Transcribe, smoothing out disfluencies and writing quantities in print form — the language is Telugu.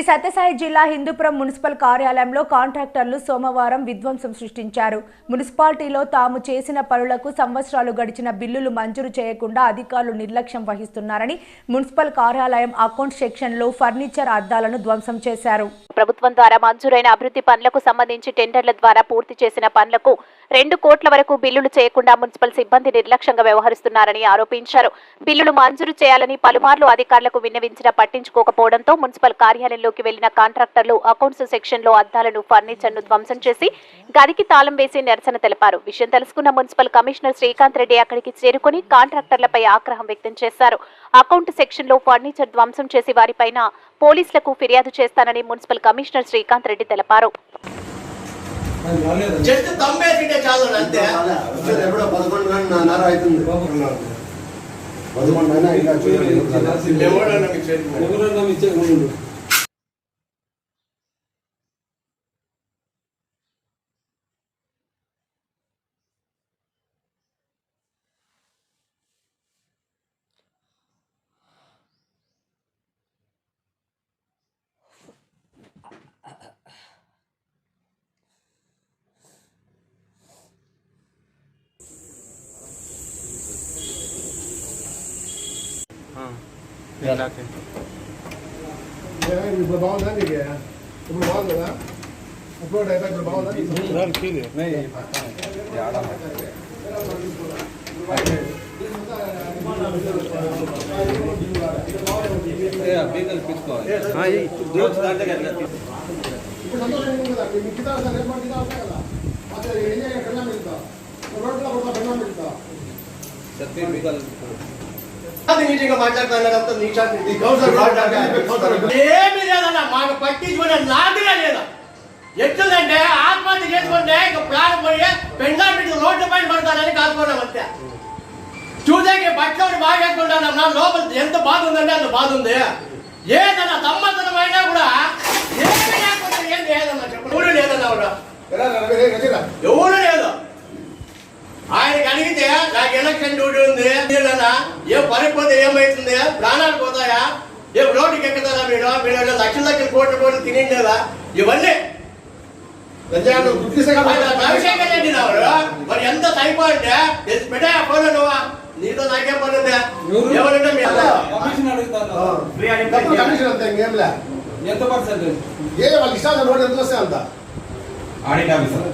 శ్రీ సత్యసాయి జిల్లా హిందూపురం మున్సిపల్ కార్యాలయంలో కాంట్రాక్టర్లు సోమవారం విధ్వంసం సృష్టించారు. మున్సిపాలిటీలో తాము చేసిన పనులకు సంవత్సరాలు గడిచిన బిల్లులు మంజూరు చేయకుండా అధికారులు నిర్లక్ష్యం వహిస్తున్నారని మున్సిపల్ కార్యాలయం అకౌంట్ సెక్షన్లో ఫర్నిచర్ అద్దాలను ధ్వంసం చేశారు. ప్రభుత్వం ద్వారా మంజూరైన అభివృద్ధి పనులకు సంబంధించి టెండర్ల ద్వారా పూర్తి చేసిన పనులకు 2 కోట్ల వరకు బిల్లులు చేయకుండా మున్సిపల్ సిబ్బంది నిర్లక్ష్యంగా వ్యవహరిస్తున్నారని ఆరోపించారు. బిల్లులు మంజూరు చేయాలని పలుమార్లు అధికారులకు విన్నవించినా పట్టించుకోకపోవడంతో మున్సిపల్ కార్యాలయంలోకి వెళ్లిన కాంట్రాక్టర్లు అకౌంట్స్ సెక్షన్ లో అద్దాలను ఫర్నిచర్ను ధ్వంసం చేసి గదికి తాళం వేసి నిరసన తెలిపారు. విషయం తెలుసుకున్న మున్సిపల్ కమిషనర్ శ్రీకాంత్ రెడ్డి అక్కడికి చేరుకుని కాంట్రాక్టర్లపై ఆగ్రహం వ్యక్తం చేశారు. అకౌంట్ సెక్షన్ లో ఫర్నిచర్ ధ్వంసం చేసి వారిపైన పోలీసులకు ఫిర్యాదు చేస్తానని మున్సిపల్ కమిషనర్ శ్రీకాంత్ రెడ్డి తెలిపారు. ఇప్పుడు బాగుందా నీకు? ఇప్పుడు బాగుంది కదా? అప్లోడ్ అయితే ఇప్పుడు బాగుందా? ఏమి లేదన్నా, మాకు పట్టించుకునే నాదుగా లేదా. ఎట్లుందంటే ఆత్మహత్య చేసుకుంటే ప్లాన్ పోయి పెండాపెట్టి రోడ్డు పైన పడతానని కాదుకున్నాం అంతే. చూసాక బట్టలు బాగా వేసుకుంటాను, నా లోపల ఎంత బాధ ఉందంటే అంత బాధ ఉంది. ఏదన్నా సంవత్సరం అయినా కూడా ఏమి లేకుండా ఏంటి ఏదన్నా చెప్పు. ఎవరు లేదన్నా కూడా ఎవరు లేదు. ఆయనకి అడిగితే నాకు ఎలక్షన్ డ్యూటీ ఉంది, ఏ పనిపోతే ఏమవుతుంది, ప్రాణాలు పోతాయా, ఏ రోడ్డుకి ఎక్కుతారా, మీరు లక్షల కోట్లు తినేదా, ఇవన్నీ రవిశంకర్ రెడ్డి మరి ఎంత టైప్ అంటే పెట్టా పనులు నువ్వా, నీతో నాకేం పని ఉందా? ఎవరంటే ఎంత పర్సెంట్ ఏ వాళ్ళకి ఇష్టాలు రోడ్డు ఎంత వస్తే అంత ఆడిట్ ఆఫీసర్